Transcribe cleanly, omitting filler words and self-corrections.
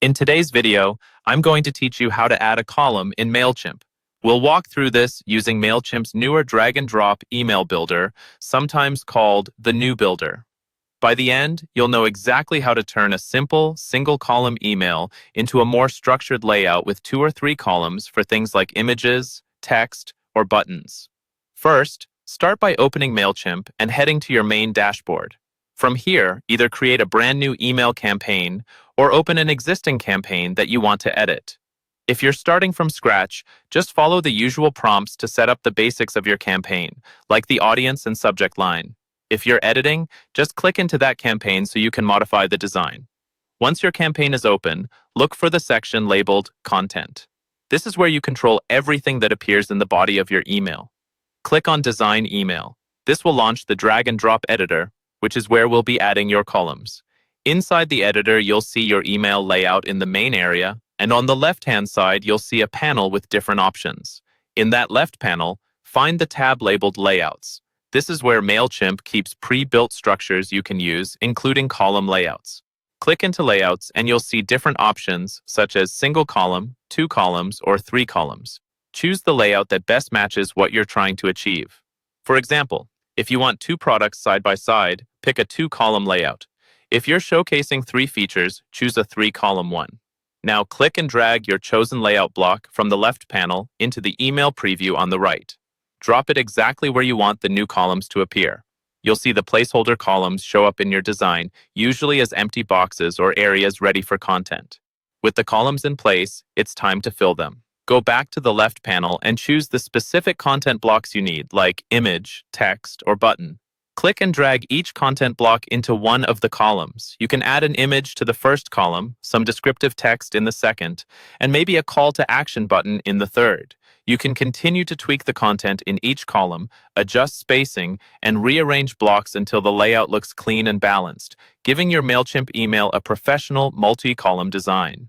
In today's video, I'm going to teach you how to add a column in Mailchimp. We'll walk through this using Mailchimp's newer drag-and-drop email builder, sometimes called the New Builder. By the end, you'll know exactly how to turn a simple, single-column email into a more structured layout with 2 or 3 columns for things like images, text, or buttons. First, start by opening Mailchimp and heading to your main dashboard. From here, either create a brand new email campaign or open an existing campaign that you want to edit. If you're starting from scratch, just follow the usual prompts to set up the basics of your campaign, like the audience and subject line. If you're editing, just click into that campaign so you can modify the design. Once your campaign is open, look for the section labeled Content. This is where you control everything that appears in the body of your email. Click on Design Email. This will launch the drag-and-drop editor, which is where we'll be adding your columns. Inside the editor, you'll see your email layout in the main area, and on the left-hand side, you'll see a panel with different options. In that left panel, find the tab labeled Layouts. This is where Mailchimp keeps pre-built structures you can use, including column layouts. Click into Layouts, and you'll see different options, such as single column, 2 columns, or 3 columns. Choose the layout that best matches what you're trying to achieve. For example, if you want 2 products side by side, pick a 2-column layout. If you're showcasing 3 features, choose a 3-column one. Now click and drag your chosen layout block from the left panel into the email preview on the right. Drop it exactly where you want the new columns to appear. You'll see the placeholder columns show up in your design, usually as empty boxes or areas ready for content. With the columns in place, it's time to fill them. Go back to the left panel and choose the specific content blocks you need, like image, text, or button. Click and drag each content block into one of the columns. You can add an image to the first column, some descriptive text in the second, and maybe a call to action button in the third. You can continue to tweak the content in each column, adjust spacing, and rearrange blocks until the layout looks clean and balanced, giving your Mailchimp email a professional multi-column design.